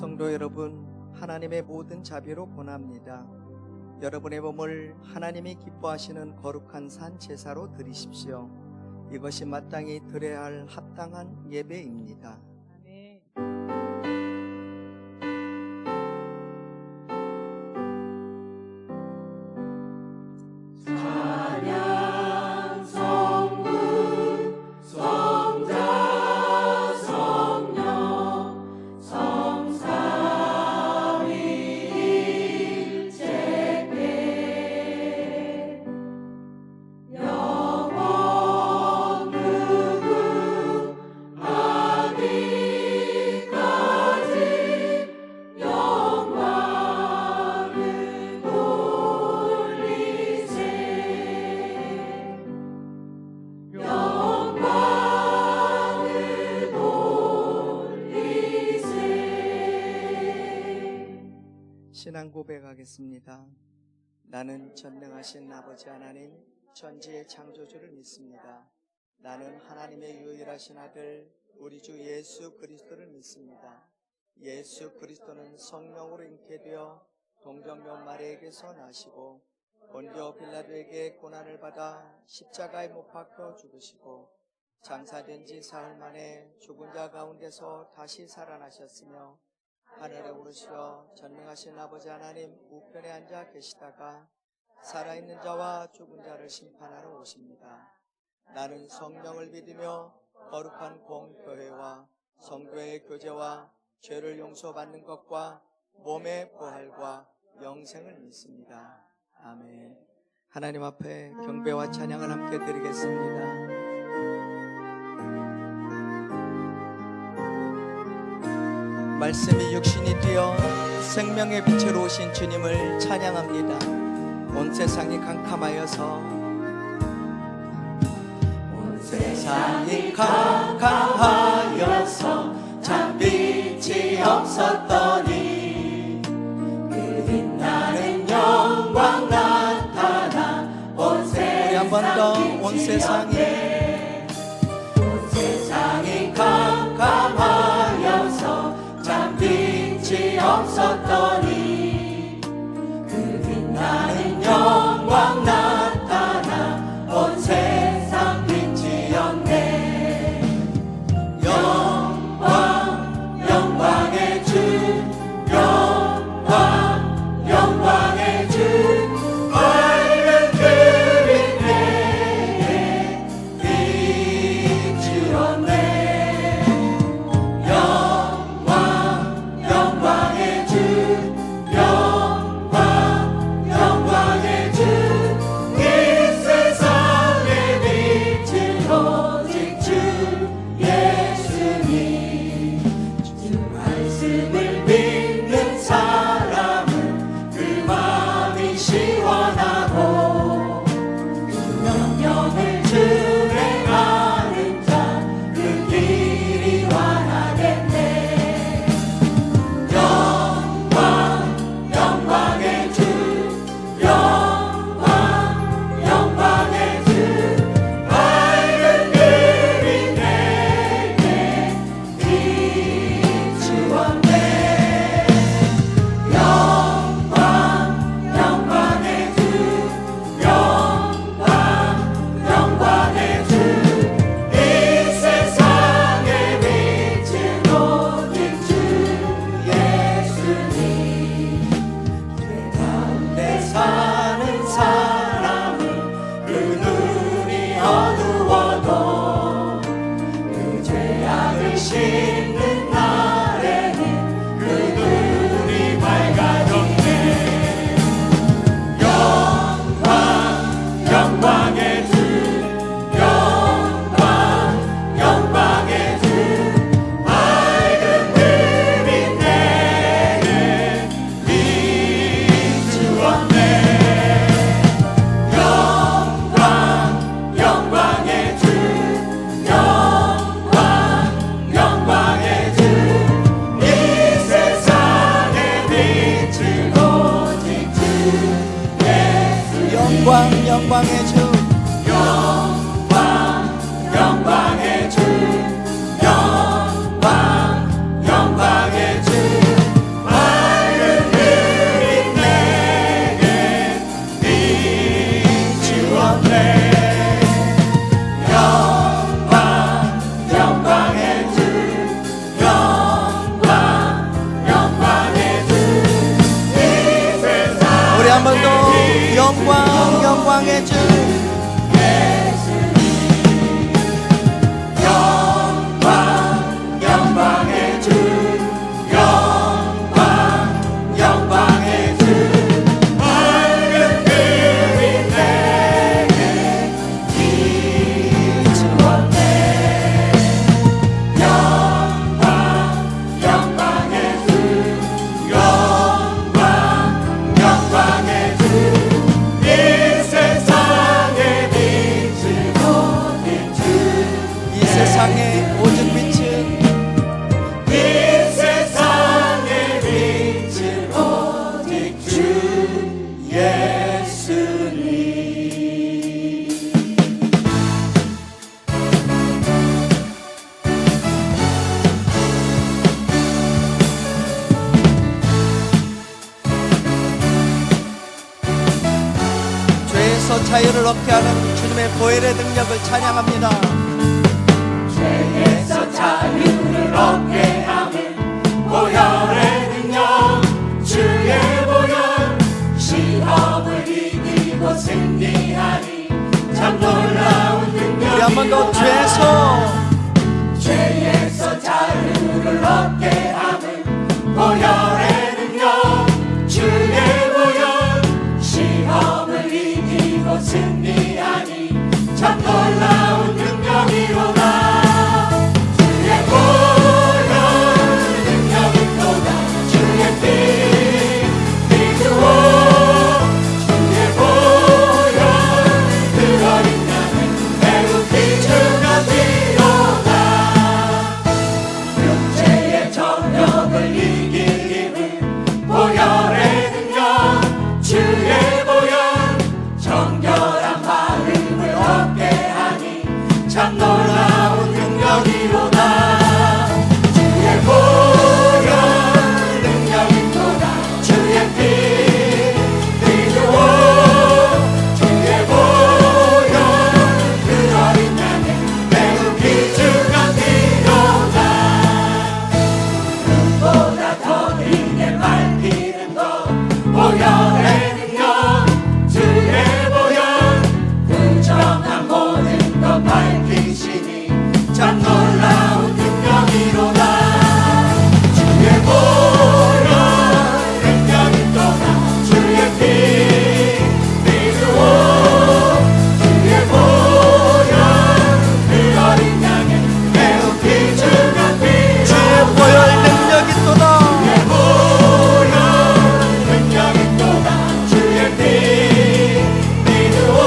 성도 여러분, 하나님의 모든 자비로 권합니다. 여러분의 몸을 하나님이 기뻐하시는 거룩한 산 제사로 드리십시오. 이것이 마땅히 드려야 할 합당한 예배입니다. 신앙 고백하겠습니다. 나는 전능하신 아버지 하나님, 천지의 창조주를 믿습니다. 나는 하나님의 유일하신 아들, 우리 주 예수 그리스도를 믿습니다. 예수 그리스도는 성령으로 잉태되어 동정녀 마리아에게서 나시고 본디오 빌라도에게 고난을 받아 십자가에 못 박혀 죽으시고 장사된 지 사흘 만에 죽은 자 가운데서 다시 살아나셨으며 하늘에 오르시어 전능하신 아버지 하나님 우편에 앉아 계시다가 살아있는 자와 죽은 자를 심판하러 오십니다. 나는 성령을 믿으며 거룩한 공교회와 성도의 교제와 죄를 용서받는 것과 몸의 부활과 영생을 믿습니다. 아멘. 하나님 앞에 경배와 찬양을 함께 드리겠습니다. 말씀이 육신이 되어 생명의 빛으로 오신 주님을 찬양합니다. 온 세상이 캄캄하여서 온 세상이 캄캄하여서 참 빛이 없었더니 그 빛나는 영광 나타나 온 세상이 한 번 더 온 세상이 캄캄하여서 참 빛이 없었더니 그 빛나는 영광 나타나 온 세상 빛이었네. 영광 영광의 주 영광 영광의 주 밝은 그빛 내게 비추었네. 영광의 주 영광의 주 영광의 주 영광의 주 영광의 주 영광의 주 밝은 빛이 내게 비추었네 영광의 주 영광의 주 이 세상에 빛을 보낸 주 이 세상에 오직 빛은 이 세상에 빛을 오직 주 예수님 죄에서 자유를 얻게 하는 주님의 보혈의 능력을 찬양합니다. 죄에서 자유를 얻게 하는 보혈의 능력 주의 보혈 시험을 이기고 승리하니 참 놀라운 능력 우리 한 번 더 죄에서 자유를 얻게 하는 보혈의 능력 주의 보혈 시험을 이기고 승리하니 참 놀라운 능력이로다 주의 보혈 능력이 또다 주의 피 믿으오 주의 보혈 그 어린 양은 매우 귀중한 피로다 육체의 정욕을 이길 힘은 보혈의 능력 주의 보혈 정결한 마음을 얻게 하니 참 놀라운 능력이로다 주의 보혈 능력이 또다 주의 피 믿으오 주의 보혈 그 어린 양은 매우 귀중한 피로다 눈보다 더 크게 밝히는 것 보혈의 능력 주의 보혈 부정한 모든 것 밝히시니 참 놀라운 능력이로다 주의 보혈 능력이 또다 주의 피 믿으오 주의 보혈 그 어린 양은 매우 귀중한 피로다 주의 보혈 능력이 또다 주의 보혈 능력이 또다 주의 피 믿으오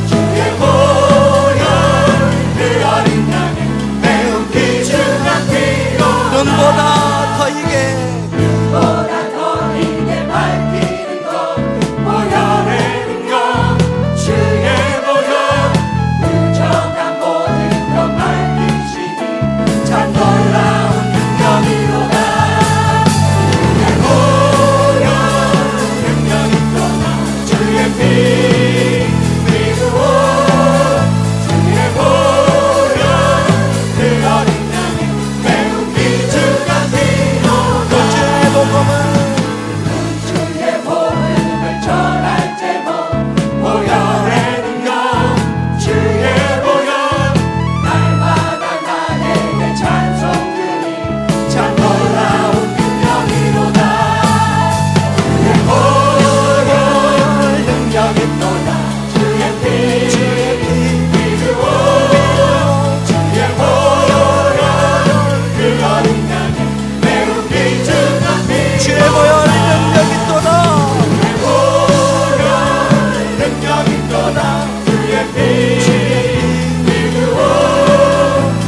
주의 보혈 그 어린 양은 매우 귀중한 피로다 눈보다 더 이게 보다 더 이게 밝히는 것 보혈의 능력 주의 보혈 부정한 모든 것 밝히시니 참 놀라운 능력이로다 주의 보혈 능력이 또다 주의 피 믿으오 주의 보혈 그 어린 양은 매우 귀중한 피로다 주의 복음은 주의 복음을 전할 제목 보혈의 능력 주의 보혈 날마다 나에게 찬송 드리 참 놀라운 능력이로다 주의 보혈 능력이 또다 주의 피 믿으오 주의 보혈 그 어린 양은 매우 귀중한 주의 보혈 능력이 또다 보혈 능력이 또다 주의 피 믿으오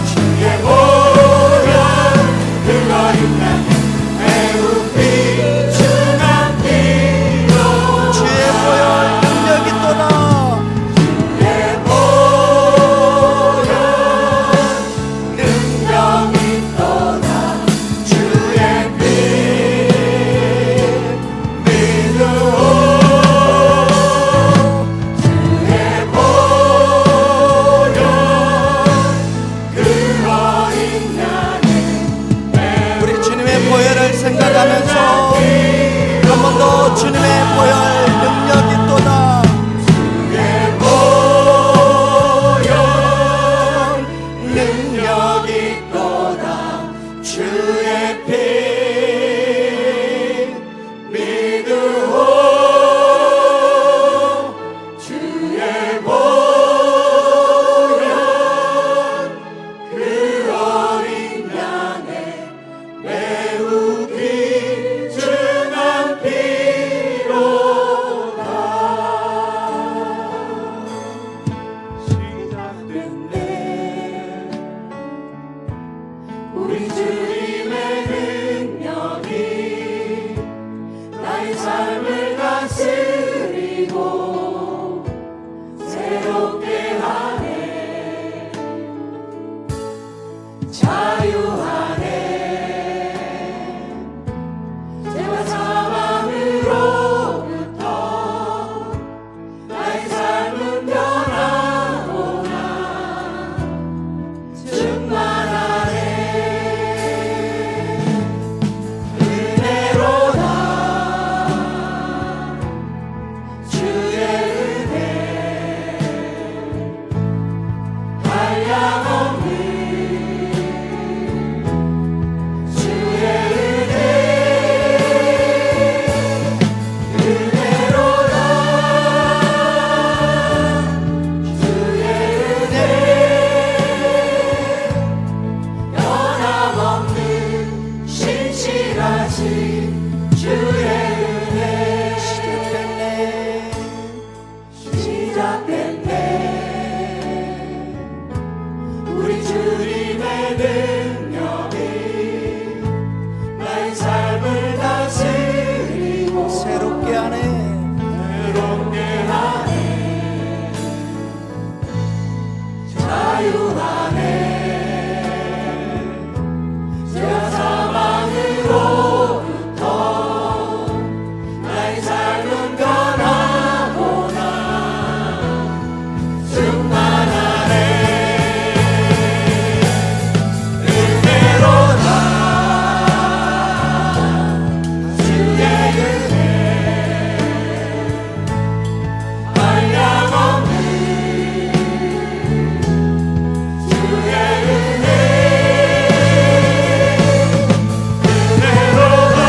주의 보혈 그 어린 양은 매우 귀중한 피로 주의 보혈 능력이 또다 주의 보혈 능력이 또다 주의 피 믿으오 주의 시작됐네. 우리 주님의 능력이 나의 삶을 다스리고 새롭게 하네. 새롭게 하네. 자유하네. 죄와 사망으로부터 나의 삶은 변하구나. 충만하네. 은혜로다. 주의 은혜 한량없는 주의 은혜 은혜로다.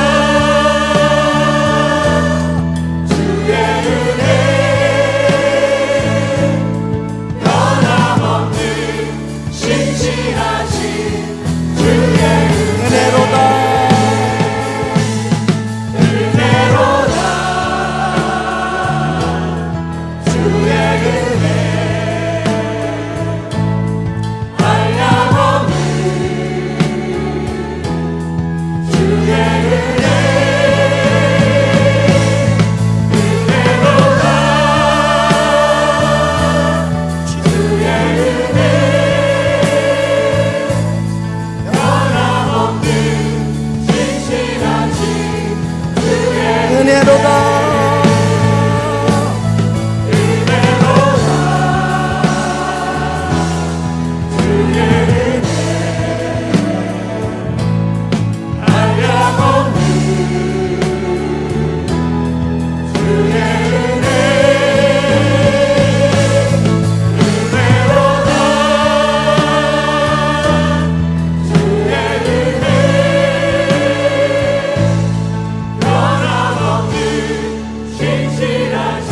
주의 은혜 변함없는 신실하신 주의 은혜로다. 은혜로다. 주의 은혜 한량없는 주의 은혜 은혜로다. 주의 은혜 변함없는 신실하신 주의 은혜로다. 은혜로다. 주의 은혜 한량없는 주의 은혜 은혜로다. 주의 은혜 변함없는 신실하신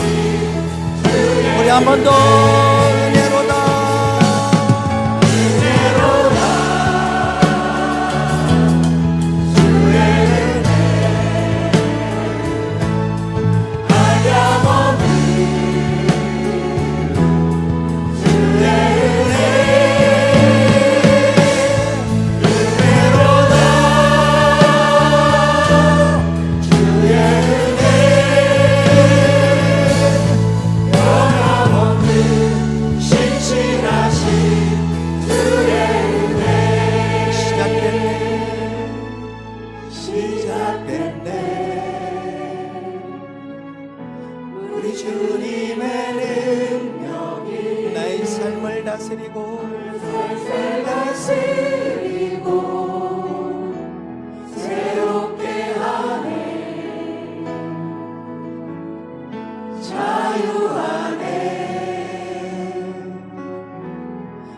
주의 우리 한 번 더 은혜로다. 은혜로다. 주의 은혜 한량없는 주의 은혜 은혜로다. 주의 은혜 변함없는 신실하신 주의 은혜 시작됐네. 시작됐네. 우리 주님의 능력이 나의 삶을 다스리고 다스리고 새롭게 하네. 자유하네.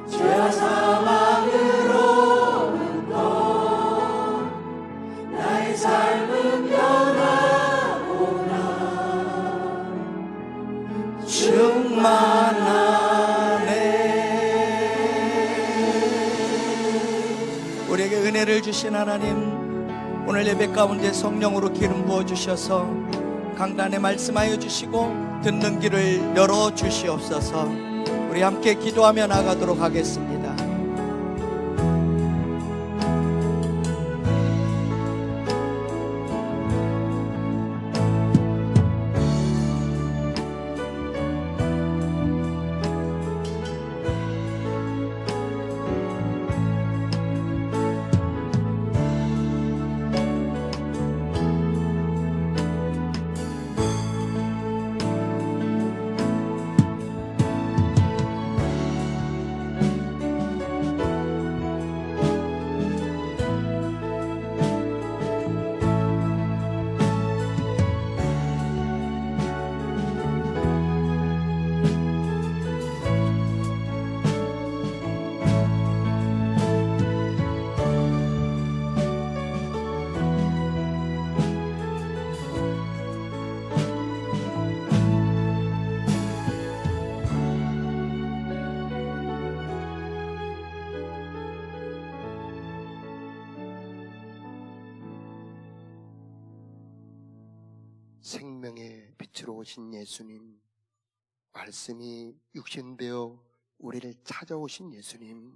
죄와 사망으로부터 나의 삶은 변하구나. 충만하네. 우리에게 은혜를 주신 하나님, 오늘 예배 가운데 성령으로 기름 부어 주셔서 강단에 말씀하여 주시고 듣는 길을 열어 주시옵소서. 우리 함께 기도하며 나가도록 하겠습니다. 생명의 빛으로 오신 예수님, 말씀이 육신되어 우리를 찾아오신 예수님,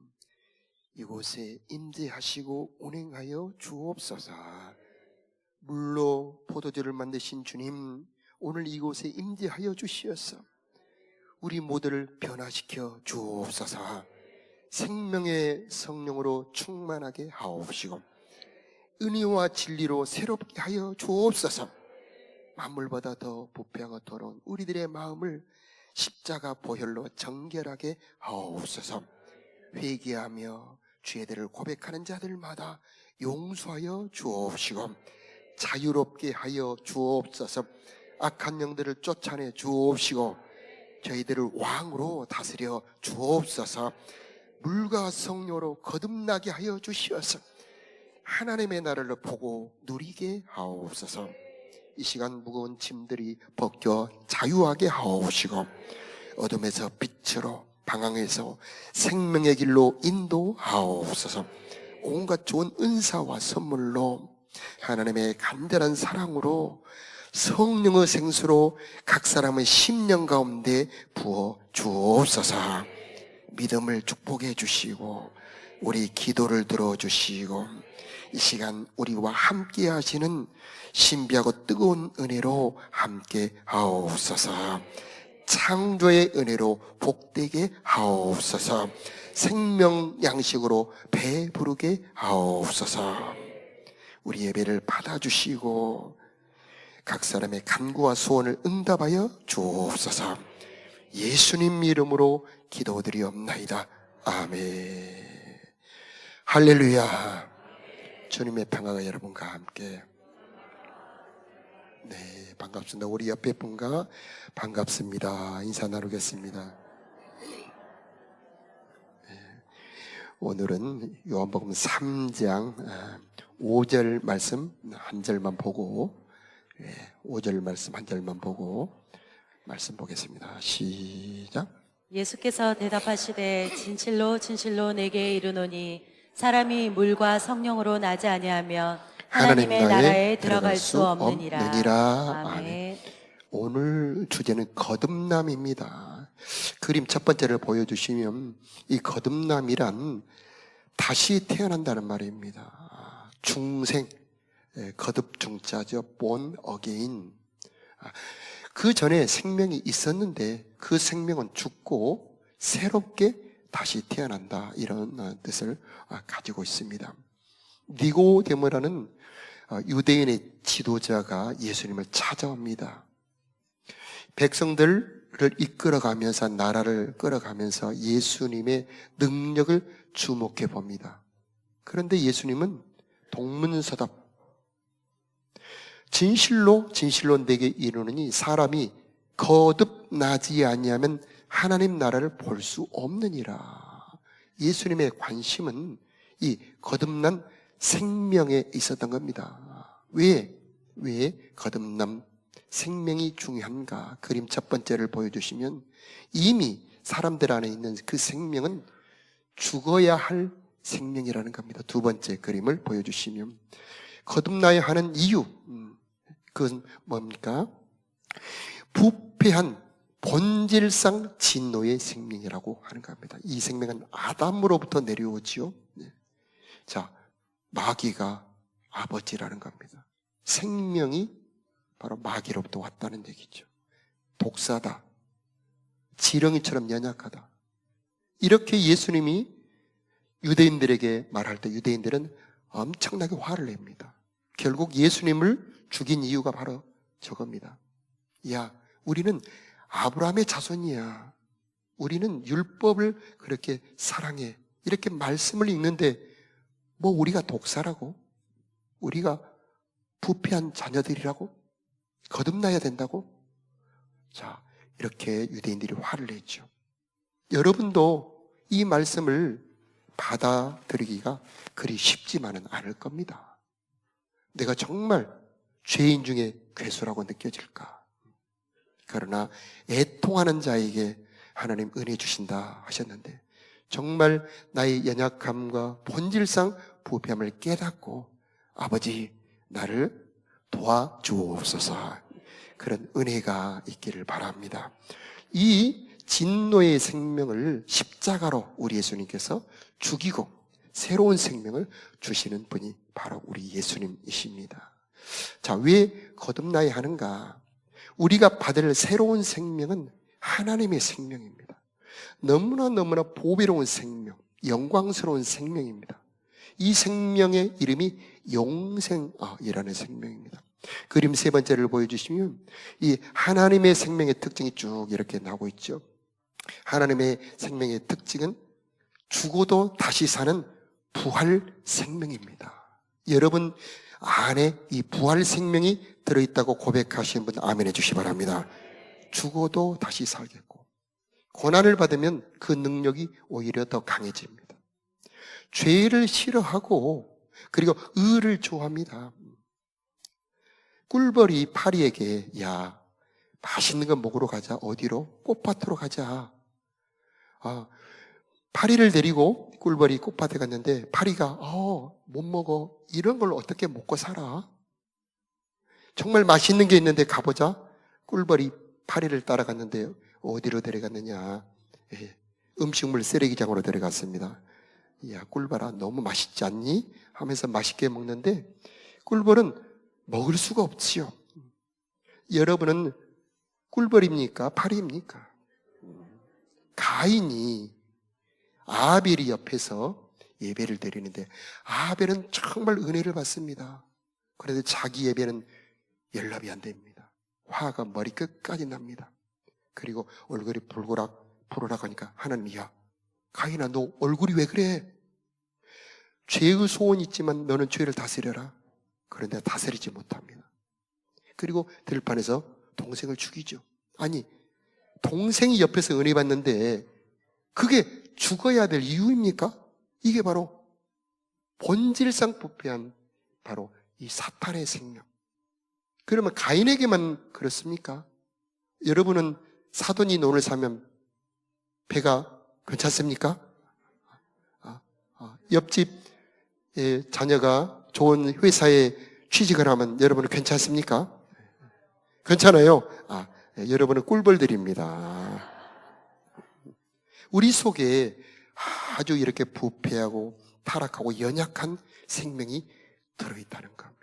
이곳에 임재하시고 운행하여 주옵소서. 물로 포도주를 만드신 주님, 오늘 이곳에 임재하여 주시옵소서. 우리 모두를 변화시켜 주옵소서. 생명의 성령으로 충만하게 하옵시고 은혜와 진리로 새롭게 하여 주옵소서. 만물보다 더 부패하고 더러운 우리들의 마음을 십자가 보혈로 정결하게 하옵소서. 회개하며 죄들을 고백하는 자들마다 용서하여 주옵시고 자유롭게 하여 주옵소서. 악한 영들을 쫓아내 주옵시고 저희들을 왕으로 다스려 주옵소서. 물과 성령으로 거듭나게 하여 주시옵소서. 하나님의 나라를 보고 누리게 하옵소서. 이 시간 무거운 짐들이 벗겨 자유하게 하옵시고 어둠에서 빛으로, 방황에서 생명의 길로 인도하옵소서. 온갖 좋은 은사와 선물로 하나님의 간절한 사랑으로 성령의 생수로 각 사람의 심령 가운데 부어 주옵소서. 믿음을 축복해 주시고 우리 기도를 들어주시고 이 시간 우리와 함께 하시는 신비하고 뜨거운 은혜로 함께 하옵소서. 창조의 은혜로 복되게 하옵소서. 생명 양식으로 배부르게 하옵소서. 우리 예배를 받아주시고 각 사람의 간구와 소원을 응답하여 주옵소서. 예수님 이름으로 기도드리옵나이다. 아멘. 할렐루야. 주님의 평화가 여러분과 함께. 네, 반갑습니다. 우리 옆에 분과 반갑습니다. 인사 나누겠습니다. 오늘은 요한복음 3장 5절 말씀 한 절만 보고 5절 말씀 한 절만 보고 말씀 보겠습니다. 시작. 예수께서 대답하시되 진실로 진실로 내게 이르노니 사람이 물과 성령으로 나지 아니하면 하나님의 나라에 들어갈 수 없느니라. 아멘. 오늘 주제는 거듭남입니다. 그림 첫 번째를 보여주시면 이 거듭남이란 다시 태어난다는 말입니다. 중생, 거듭 중자죠. born again. 그 전에 생명이 있었는데 그 생명은 죽고 새롭게 다시 태어난다, 이런 뜻을 가지고 있습니다. 니고데모라는 유대인의 지도자가 예수님을 찾아옵니다. 백성들을 이끌어가면서 나라를 끌어가면서 예수님의 능력을 주목해 봅니다. 그런데 예수님은 동문서답, 진실로 진실로 내게 이르노니 사람이 거듭나지 아니하면 하나님 나라를 볼 수 없느니라. 예수님의 관심은 이 거듭난 생명에 있었던 겁니다. 왜 거듭남 생명이 중요한가? 그림 첫 번째를 보여주시면 이미 사람들 안에 있는 그 생명은 죽어야 할 생명이라는 겁니다. 두 번째 그림을 보여주시면 거듭나야 하는 이유, 그건 뭡니까? 부패한 본질상 진노의 생명이라고 하는 겁니다. 이 생명은 아담으로부터 내려오지요. 자, 마귀가 아버지라는 겁니다. 생명이 바로 마귀로부터 왔다는 얘기죠. 독사다, 지렁이처럼 연약하다, 이렇게 예수님이 유대인들에게 말할 때 유대인들은 엄청나게 화를 냅니다. 결국 예수님을 죽인 이유가 바로 저겁니다. 야, 우리는 아브라함의 자손이야. 우리는 율법을 그렇게 사랑해. 이렇게 말씀을 읽는데 뭐 우리가 독사라고? 우리가 부패한 자녀들이라고? 거듭나야 된다고? 자, 이렇게 유대인들이 화를 냈죠. 여러분도 이 말씀을 받아들이기가 그리 쉽지만은 않을 겁니다. 내가 정말 죄인 중에 괴수라고 느껴질까? 그러나 애통하는 자에게 하나님 은혜 주신다 하셨는데 정말 나의 연약함과 본질상 부패함을 깨닫고 아버지 나를 도와주옵소서, 그런 은혜가 있기를 바랍니다. 이 진노의 생명을 십자가로 우리 예수님께서 죽이고 새로운 생명을 주시는 분이 바로 우리 예수님이십니다. 자, 왜 거듭나야 하는가? 우리가 받을 새로운 생명은 하나님의 생명입니다. 너무나 보배로운 생명, 영광스러운 생명입니다. 이 생명의 이름이 영생이라는 생명입니다. 그림 세 번째를 보여주시면 이 하나님의 생명의 특징이 쭉 이렇게 나오고 있죠. 하나님의 생명의 특징은 죽어도 다시 사는 부활 생명입니다. 여러분 안에 이 부활 생명이 들어있다고 고백하시는 분 아멘 해주시기 바랍니다. 죽어도 다시 살겠고, 고난을 받으면 그 능력이 오히려 더 강해집니다. 죄를 싫어하고 그리고 의를 좋아합니다. 꿀벌이 파리에게 야, 맛있는 거 먹으러 가자. 어디로? 꽃밭으로 가자. 파리를 데리고 꿀벌이 꽃밭에 갔는데 파리가 못 먹어. 이런 걸 어떻게 먹고 살아? 정말 맛있는 게 있는데 가보자. 꿀벌이 파리를 따라갔는데 어디로 데려갔느냐? 음식물 쓰레기장으로 데려갔습니다. 야, 꿀벌아 너무 맛있지 않니? 하면서 맛있게 먹는데 꿀벌은 먹을 수가 없지요. 여러분은 꿀벌입니까? 파리입니까? 가인이 아벨이 옆에서 예배를 드리는데 아벨은 정말 은혜를 받습니다. 그런데 자기 예배는 연락이 안 됩니다. 화가 머리끝까지 납니다. 그리고 얼굴이 부르락 하니까 하나님이 야, 가인아 너 얼굴이 왜 그래? 죄의 소원이 있지만 너는 죄를 다스려라. 그런데 다스리지 못합니다. 그리고 들판에서 동생을 죽이죠. 아니, 동생이 옆에서 은혜 받는데 그게 죽어야 될 이유입니까? 이게 바로 본질상 부패한 바로 이 사탄의 생명. 그러면 가인에게만 그렇습니까? 여러분은 사돈이 논을 사면 배가 괜찮습니까? 옆집 자녀가 좋은 회사에 취직을 하면 여러분은 괜찮습니까? 괜찮아요? 여러분은 꿀벌들입니다. 우리 속에 아주 이렇게 부패하고 타락하고 연약한 생명이 들어있다는 겁니다.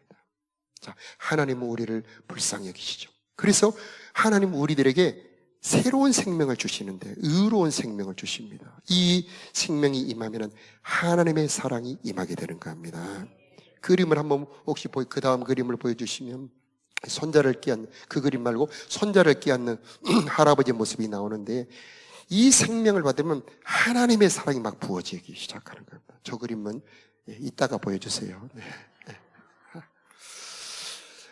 자, 하나님은 우리를 불쌍히 여기시죠. 그래서 하나님은 우리들에게 새로운 생명을 주시는데 의로운 생명을 주십니다. 이 생명이 임하면 하나님의 사랑이 임하게 되는 겁니다. 그림을 한번 혹시 그 다음 그림을 보여주시면 손자를 끼얹는 그 그림 말고 손자를 끼얹는 할아버지 모습이 나오는데 이 생명을 받으면 하나님의 사랑이 막 부어지기 시작하는 겁니다. 저 그림은 이따가 보여주세요. 네.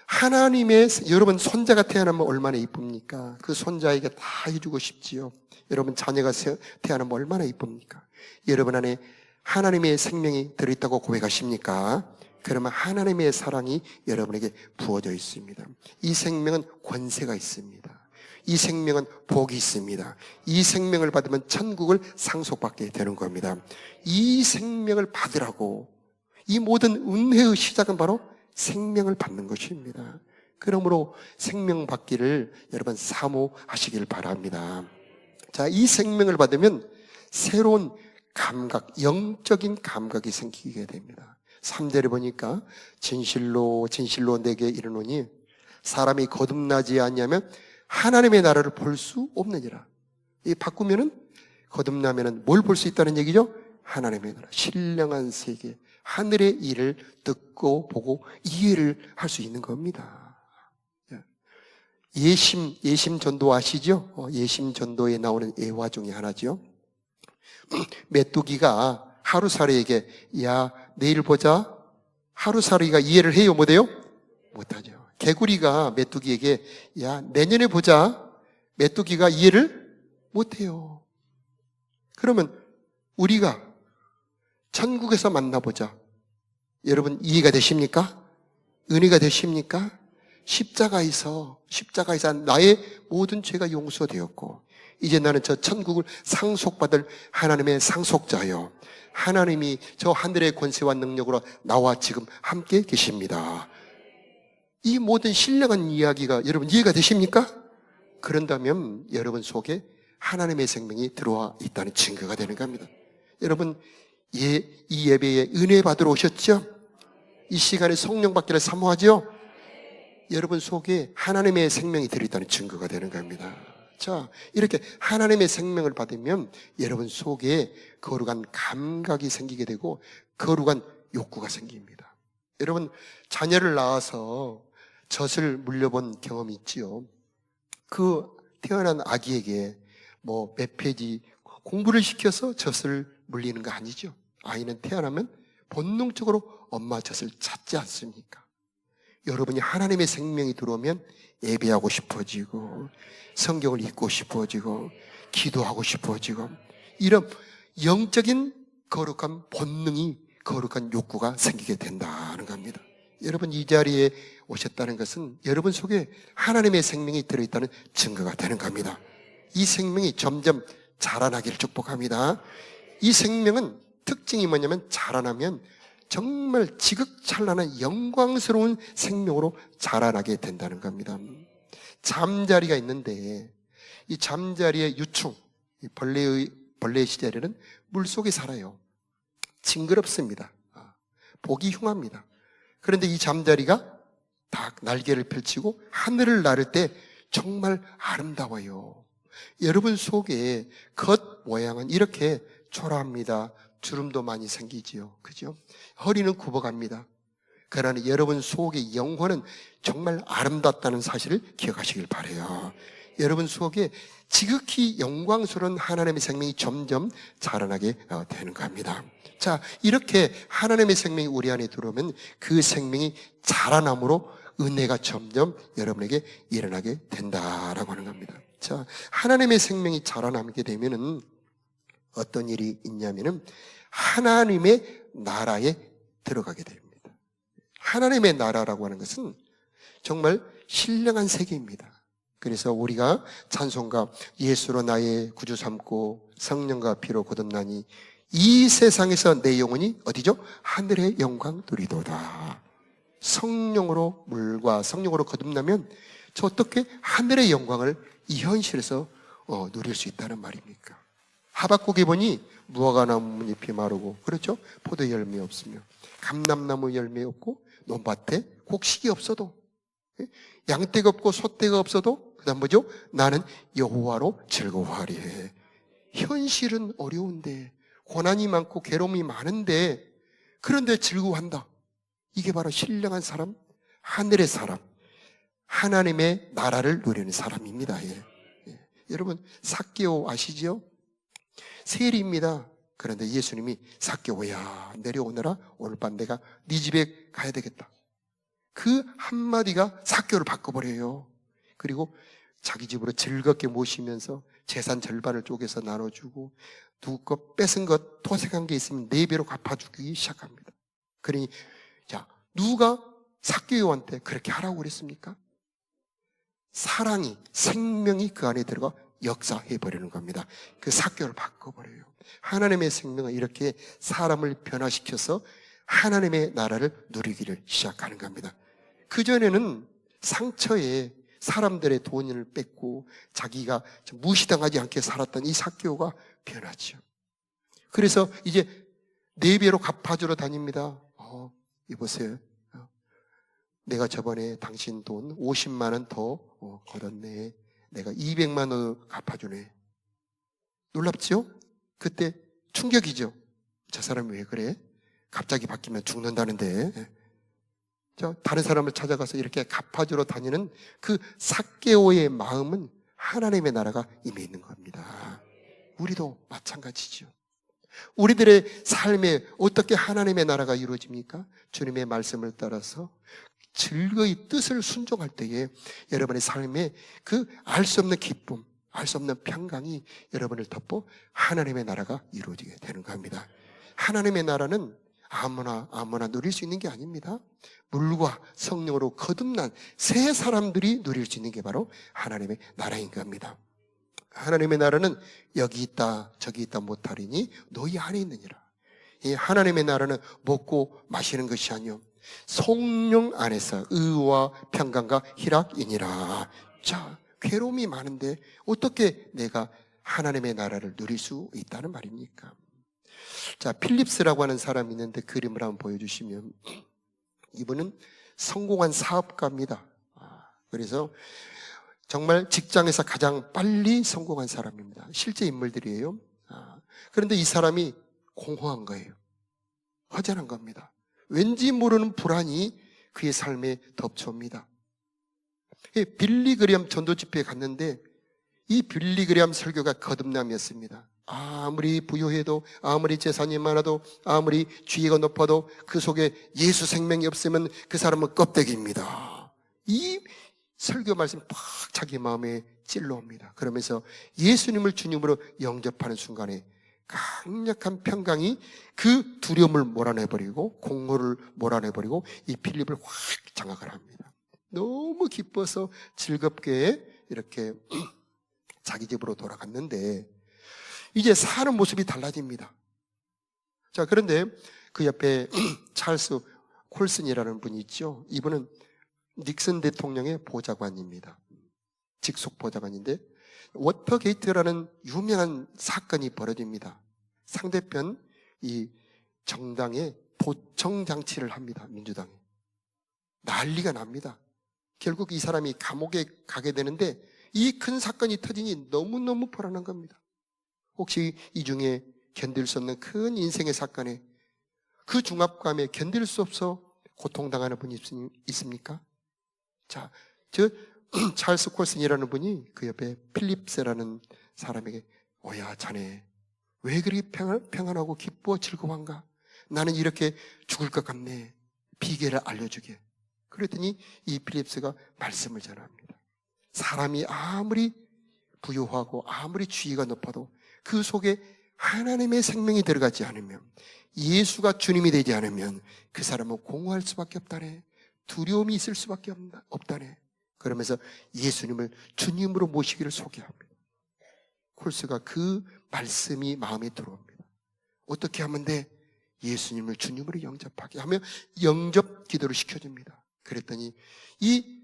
하나님의 여러분 손자가 태어나면 얼마나 이쁩니까? 그 손자에게 다 해주고 싶지요. 여러분 자녀가 태어나면 얼마나 이쁩니까? 여러분 안에 하나님의 생명이 들어있다고 고백하십니까? 그러면 하나님의 사랑이 여러분에게 부어져 있습니다. 이 생명은 권세가 있습니다. 이 생명은 복이 있습니다. 이 생명을 받으면 천국을 상속받게 되는 겁니다. 이 생명을 받으라고 이 모든 은혜의 시작은 바로 생명을 받는 것입니다. 그러므로 생명 받기를 여러분 사모하시길 바랍니다. 자, 이 생명을 받으면 새로운 감각, 영적인 감각이 생기게 됩니다. 3절에 보니까 진실로 내게 이르노니 사람이 거듭나지 않냐면 하나님의 나라를 볼 수 없느니라. 이 바꾸면은 거듭나면은 뭘 볼 수 있다는 얘기죠? 하나님의 나라, 신령한 세계, 하늘의 일을 듣고 보고 이해를 할 수 있는 겁니다. 예심 전도 아시죠? 예심 전도에 나오는 예화 중에 하나죠. 메뚜기가 하루살이에게 야 내일 보자. 하루살이가 이해를 해요? 못해요? 못하죠. 개구리가 메뚜기에게 야 내년에 보자. 메뚜기가 이해를 못해요. 그러면 우리가 천국에서 만나보자. 여러분 이해가 되십니까? 은혜가 되십니까? 십자가에서 나의 모든 죄가 용서되었고 이제 나는 저 천국을 상속받을 하나님의 상속자요. 하나님이 저 하늘의 권세와 능력으로 나와 지금 함께 계십니다. 이 모든 신령한 이야기가 여러분 이해가 되십니까? 그런다면 여러분 속에 하나님의 생명이 들어와 있다는 증거가 되는 겁니다. 여러분, 이 예배에 은혜 받으러 오셨죠? 이 시간에 성령 받기를 사모하죠? 여러분 속에 하나님의 생명이 들어있다는 증거가 되는 겁니다. 자, 이렇게 하나님의 생명을 받으면 여러분 속에 거룩한 감각이 생기게 되고 거룩한 욕구가 생깁니다. 여러분, 자녀를 낳아서 젖을 물려본 경험이 있지요. 그 태어난 아기에게 뭐 몇 페이지 공부를 시켜서 젖을 물리는 거 아니죠. 아이는 태어나면 본능적으로 엄마 젖을 찾지 않습니까? 여러분이 하나님의 생명이 들어오면 예배하고 싶어지고 성경을 읽고 싶어지고 기도하고 싶어지고 이런 영적인 거룩한 본능이 거룩한 욕구가 생기게 된다는 겁니다. 여러분 이 자리에 오셨다는 것은 여러분 속에 하나님의 생명이 들어있다는 증거가 되는 겁니다. 이 생명이 점점 자라나기를 축복합니다. 이 생명은 특징이 뭐냐면 자라나면 정말 지극찬란한 영광스러운 생명으로 자라나게 된다는 겁니다. 잠자리가 있는데 이 잠자리의 유충, 벌레의 시절에는 물속에 살아요. 징그럽습니다. 보기 흉합니다. 그런데 이 잠자리가 다 날개를 펼치고 하늘을 나를 때 정말 아름다워요. 여러분 속에 겉 모양은 이렇게 초라합니다. 주름도 많이 생기지요. 그죠? 허리는 굽어갑니다. 그러나 여러분 속의 영혼은 정말 아름답다는 사실을 기억하시길 바라요. 여러분 속에 지극히 영광스러운 하나님의 생명이 점점 자라나게 되는 겁니다. 자, 이렇게 하나님의 생명이 우리 안에 들어오면 그 생명이 자라남으로 은혜가 점점 여러분에게 일어나게 된다라고 하는 겁니다. 자, 하나님의 생명이 자라나게 되면은 어떤 일이 있냐면은 하나님의 나라에 들어가게 됩니다. 하나님의 나라라고 하는 것은 정말 신령한 세계입니다. 그래서 우리가 찬송가 예수로 나의 구주 삼고 성령과 피로 거듭나니 이 세상에서 내 영혼이 어디죠? 하늘의 영광 누리도다. 성령으로 물과 성령으로 거듭나면 저 어떻게 하늘의 영광을 이 현실에서 누릴 수 있다는 말입니까? 하박국에 보니 무화과나무 잎이 마르고 그렇죠? 포도 열매 없으며 감람나무 열매 없고 논밭에 곡식이 없어도 양떼가 없고 소떼가 없어도 그 다음 뭐죠? 나는 여호와로 즐거워하리 해. 현실은 어려운데 고난이 많고 괴로움이 많은데 그런데 즐거워한다. 이게 바로 신령한 사람, 하늘의 사람, 하나님의 나라를 누리는 사람입니다. 예. 여러분 삭개오 아시죠? 세리입니다. 그런데 예수님이 삭개오야 내려오너라 오늘 밤 내가 네 집에 가야 되겠다. 그 한마디가 삭개오를 바꿔버려요. 그리고 자기 집으로 즐겁게 모시면서 재산 절반을 쪼개서 나눠주고 누구 것 뺏은 것 토색한 게 있으면 4배로 갚아주기 시작합니다. 그러니 자 누가 삭개오한테 그렇게 하라고 그랬습니까? 사랑이 생명이 그 안에 들어가 역사해버리는 겁니다. 그 삭개오를 바꿔버려요. 하나님의 생명은 이렇게 사람을 변화시켜서 하나님의 나라를 누리기를 시작하는 겁니다. 그전에는 상처에 사람들의 돈을 뺏고 자기가 무시당하지 않게 살았던 이 삭개오가 변하죠. 그래서 이제 4배로 갚아주러 다닙니다. 이보세요. 내가 저번에 당신 돈 50만 원 더 걷었네. 내가 200만 원 갚아주네. 놀랍죠? 그때 충격이죠. 저 사람이 왜 그래? 갑자기 바뀌면 죽는다는데. 저 다른 사람을 찾아가서 이렇게 갚아주러 다니는 그 삭개오의 마음은 하나님의 나라가 이미 있는 겁니다. 우리도 마찬가지죠. 우리들의 삶에 어떻게 하나님의 나라가 이루어집니까? 주님의 말씀을 따라서 즐거이 뜻을 순종할 때에 여러분의 삶에 그 알 수 없는 기쁨, 알 수 없는 평강이 여러분을 덮고 하나님의 나라가 이루어지게 되는 겁니다. 하나님의 나라는 아무나 누릴 수 있는 게 아닙니다. 물과 성령으로 거듭난 새 사람들이 누릴 수 있는 게 바로 하나님의 나라인 겁니다. 하나님의 나라는 여기 있다 저기 있다 못하리니 너희 안에 있느니라. 이 하나님의 나라는 먹고 마시는 것이 아니요 성령 안에서 의와 평강과 희락이니라. 자, 괴로움이 많은데 어떻게 내가 하나님의 나라를 누릴 수 있다는 말입니까? 자, 필립스라고 하는 사람이 있는데 그림을 한번 보여주시면, 이분은 성공한 사업가입니다. 그래서 정말 직장에서 가장 빨리 성공한 사람입니다. 실제 인물들이에요. 그런데 이 사람이 공허한 거예요. 허전한 겁니다. 왠지 모르는 불안이 그의 삶에 덮쳐옵니다. 빌리 그레엄 전도 집회에 갔는데 이 빌리 그레엄 설교가 거듭남이었습니다. 아무리 부유해도, 아무리 재산이 많아도, 아무리 지위가 높아도 그 속에 예수 생명이 없으면 그 사람은 껍데기입니다. 이 설교 말씀 팍 자기 마음에 찔러옵니다. 그러면서 예수님을 주님으로 영접하는 순간에 강력한 평강이 그 두려움을 몰아내버리고 공허를 몰아내버리고 이 필립을 확 장악을 합니다. 너무 기뻐서 즐겁게 이렇게 자기 집으로 돌아갔는데 이제 사는 모습이 달라집니다. 자, 그런데 그 옆에 찰스 콜슨이라는 분이 있죠. 이분은 닉슨 대통령의 보좌관입니다. 직속 보좌관인데 워터게이트라는 유명한 사건이 벌어집니다. 상대편 이 정당에 도청 장치를 합니다. 민주당에. 난리가 납니다. 결국 이 사람이 감옥에 가게 되는데 이 큰 사건이 터지니 너무너무 불안한 겁니다. 혹시 이 중에 견딜 수 없는 큰 인생의 사건에 그 중압감에 견딜 수 없어 고통당하는 분이 있습니까? 자, 찰스 콜슨이라는 분이 그 옆에 필립스라는 사람에게 오야 자네 왜 그렇게 평안하고 기뻐 즐거워한가? 나는 이렇게 죽을 것 같네. 비결을 알려주게. 그랬더니 이 필립스가 말씀을 전합니다. 사람이 아무리 부유하고 아무리 지위가 높아도 그 속에 하나님의 생명이 들어가지 않으면, 예수가 주님이 되지 않으면 그 사람은 공허할 수밖에 없다네. 두려움이 있을 수밖에 없다네. 그러면서 예수님을 주님으로 모시기를 소개합니다. 콜스가 그 말씀이 마음에 들어옵니다. 어떻게 하면 돼? 예수님을 주님으로 영접하게 하며 영접 기도를 시켜줍니다. 그랬더니 이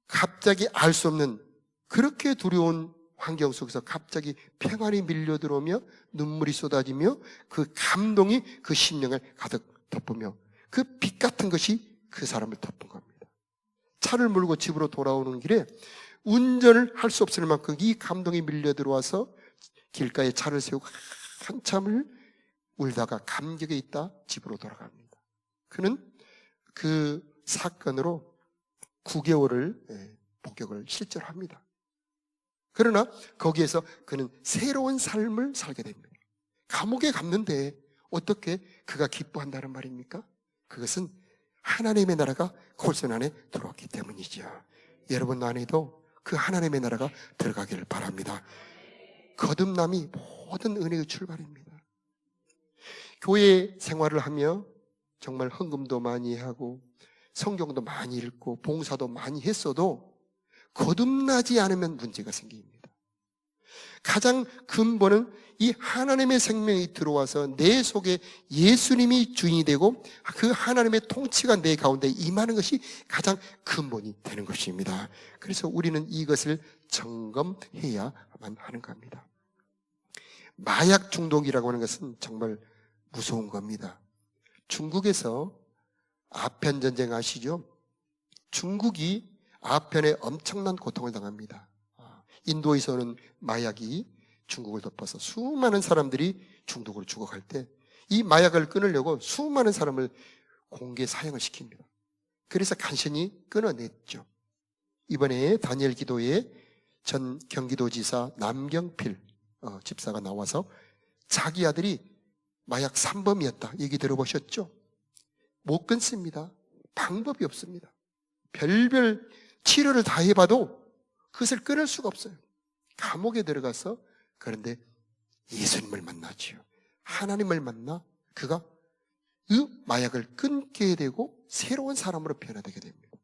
갑자기 알 수 없는 그렇게 두려운 환경 속에서 갑자기 평안이 밀려 들어오며 눈물이 쏟아지며 그 감동이 그 심령을 가득 덮으며 그 빛 같은 것이 그 사람을 덮은 겁니다. 차를 몰고 집으로 돌아오는 길에 운전을 할 수 없을 만큼 이 감동이 밀려 들어와서 길가에 차를 세우고 한참을 울다가 감격에 있다 집으로 돌아갑니다. 그는 그 사건으로 9개월을 복역을 실제로 합니다. 그러나 거기에서 그는 새로운 삶을 살게 됩니다. 감옥에 갔는데 어떻게 그가 기뻐한다는 말입니까? 그것은 하나님의 나라가 콜슨 안에 들어왔기 때문이죠. 여러분 안에도 그 하나님의 나라가 들어가기를 바랍니다. 거듭남이 모든 은혜의 출발입니다. 교회 생활을 하며 정말 헌금도 많이 하고 성경도 많이 읽고 봉사도 많이 했어도 거듭나지 않으면 문제가 생깁니다. 가장 근본은 이 하나님의 생명이 들어와서 내 속에 예수님이 주인이 되고 그 하나님의 통치가 내 가운데 임하는 것이 가장 근본이 되는 것입니다. 그래서 우리는 이것을 점검해야만 하는 겁니다. 마약 중독이라고 하는 것은 정말 무서운 겁니다. 중국에서 아편 전쟁 아시죠? 중국이 아편에 엄청난 고통을 당합니다. 인도에서는 마약이 중국을 덮어서 수많은 사람들이 중독으로 죽어갈 때 이 마약을 끊으려고 수많은 사람을 공개 사형을 시킵니다. 그래서 간신히 끊어냈죠. 이번에 다니엘 기도에 전 경기도지사 남경필 집사가 나와서 자기 아들이 마약 산범이었다 얘기 들어보셨죠? 못 끊습니다. 방법이 없습니다. 별별 치료를 다 해봐도 그것을 끊을 수가 없어요. 감옥에 들어가서 그런데 예수님을 만나지요. 하나님을 만나 그가 그 마약을 끊게 되고 새로운 사람으로 변화되게 됩니다.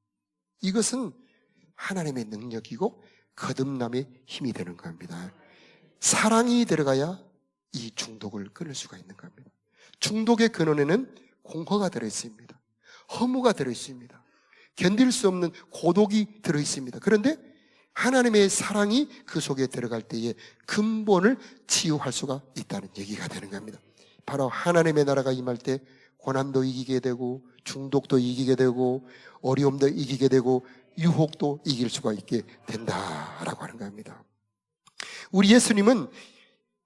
이것은 하나님의 능력이고 거듭남의 힘이 되는 겁니다. 사랑이 들어가야 이 중독을 끊을 수가 있는 겁니다. 중독의 근원에는 공허가 들어있습니다. 허무가 들어있습니다. 견딜 수 없는 고독이 들어있습니다. 그런데 하나님의 사랑이 그 속에 들어갈 때에 근본을 치유할 수가 있다는 얘기가 되는 겁니다. 바로 하나님의 나라가 임할 때 고난도 이기게 되고 중독도 이기게 되고 어려움도 이기게 되고 유혹도 이길 수가 있게 된다라고 하는 겁니다. 우리 예수님은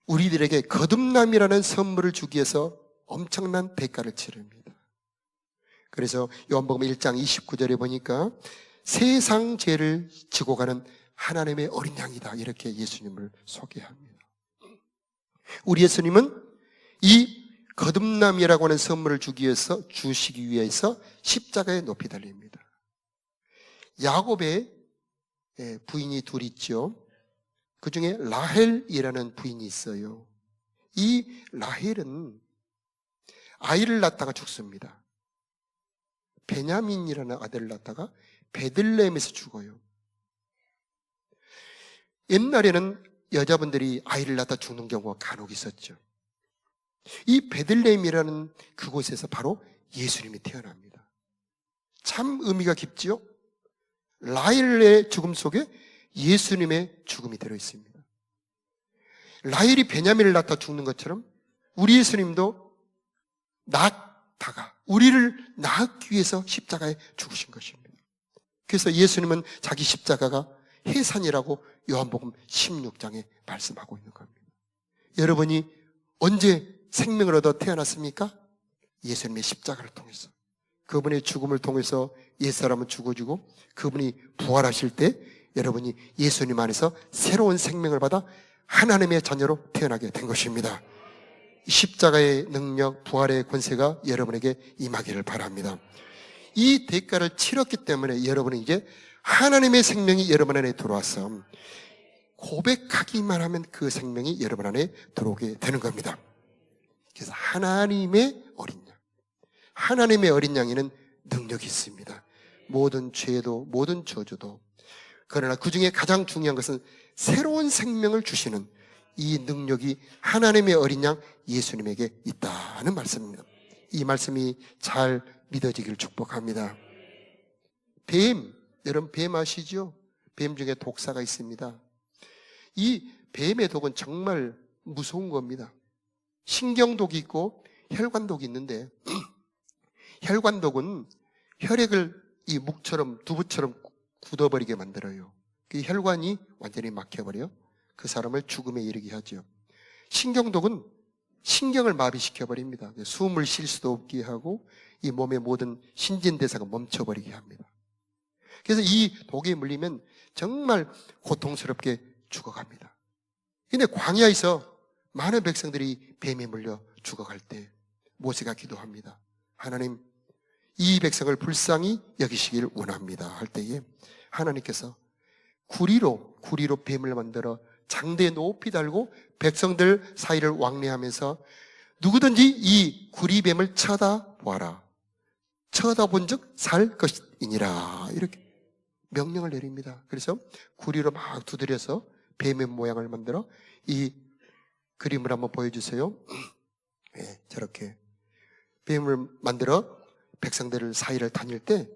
우리들에게 거듭남이라는 선물을 주기 위해서 엄청난 대가를 치릅니다. 그래서 요한복음 1장 29절에 보니까 세상 죄를 지고 가는 하나님의 어린 양이다, 이렇게 예수님을 소개합니다. 우리 예수님은 이 거듭남이라고 하는 선물을 주시기 위해서 십자가에 높이 달립니다. 야곱의 부인이 둘 있죠. 그 중에 라헬이라는 부인이 있어요. 이 라헬은 아이를 낳다가 죽습니다. 베냐민이라는 아들을 낳다가 베들레헴에서 죽어요. 옛날에는 여자분들이 아이를 낳다 죽는 경우가 간혹 있었죠. 이 베들레헴이라는 그곳에서 바로 예수님이 태어납니다. 참 의미가 깊지요? 라헬의 죽음 속에 예수님의 죽음이 들어있습니다. 라헬이 베냐민을 낳다 죽는 것처럼 우리 예수님도 낳다가 우리를 낳기 위해서 십자가에 죽으신 것입니다. 그래서 예수님은 자기 십자가가 해산이라고 요한복음 16장에 말씀하고 있는 겁니다. 여러분이 언제 생명을 얻어 태어났습니까? 예수님의 십자가를 통해서. 그분의 죽음을 통해서 옛사람은 죽어지고 그분이 부활하실 때 여러분이 예수님 안에서 새로운 생명을 받아 하나님의 자녀로 태어나게 된 것입니다. 십자가의 능력, 부활의 권세가 여러분에게 임하기를 바랍니다. 이 대가를 치렀기 때문에 여러분은 이제 하나님의 생명이 여러분 안에 들어와서 고백하기만 하면 그 생명이 여러분 안에 들어오게 되는 겁니다. 그래서 하나님의 어린 양, 하나님의 어린 양에는 능력이 있습니다. 모든 죄도 모든 저주도. 그러나 그 중에 가장 중요한 것은 새로운 생명을 주시는 이 능력이 하나님의 어린 양 예수님에게 있다는 말씀입니다. 이 말씀이 잘 믿어지기를 축복합니다. 뱀, 여러분 뱀 아시죠? 뱀 중에 독사가 있습니다. 이 뱀의 독은 정말 무서운 겁니다. 신경독이 있고 혈관독이 있는데 혈관독은 혈액을 이 묵처럼 두부처럼 굳어버리게 만들어요. 그 혈관이 완전히 막혀버려 그 사람을 죽음에 이르게 하죠. 신경독은 신경을 마비시켜버립니다. 숨을 쉴 수도 없게 하고 이 몸의 모든 신진대사가 멈춰버리게 합니다. 그래서 이 독에 물리면 정말 고통스럽게 죽어갑니다. 근데 광야에서 많은 백성들이 뱀에 물려 죽어갈 때 모세가 기도합니다. 하나님, 이 백성을 불쌍히 여기시길 원합니다 할 때에 하나님께서 구리로 뱀을 만들어 장대에 높이 달고 백성들 사이를 왕래하면서 누구든지 이 구리뱀을 쳐다보아라. 쳐다본 즉 살 것이니라. 이렇게 명령을 내립니다. 그래서 구리로 막 두드려서 뱀의 모양을 만들어 이 그림을 한번 보여주세요. 네, 저렇게 뱀을 만들어 백성들 사이를 다닐 때,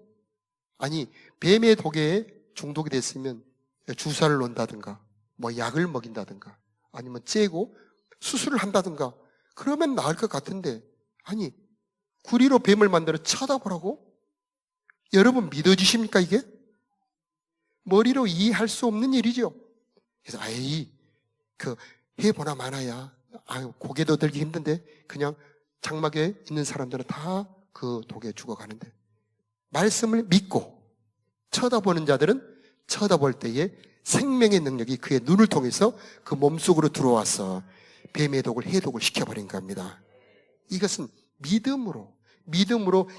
아니 뱀의 독에 중독이 됐으면 주사를 놓는다든가 뭐 약을 먹인다든가 아니면 째고 수술을 한다든가 그러면 나을 것 같은데, 아니 구리로 뱀을 만들어 쳐다보라고? 여러분 믿어지십니까? 이게 머리로 이해할 수 없는 일이죠. 그래서 해보나 마나야, 고개도 들기 힘든데 그냥 장막에 있는 사람들은 다 그 독에 죽어가는데, 말씀을 믿고 쳐다보는 자들은 쳐다볼 때에 생명의 능력이 그의 눈을 통해서 그 몸속으로 들어와서 뱀의 독을 해독을 시켜버린 겁니다. 이것은 믿음으로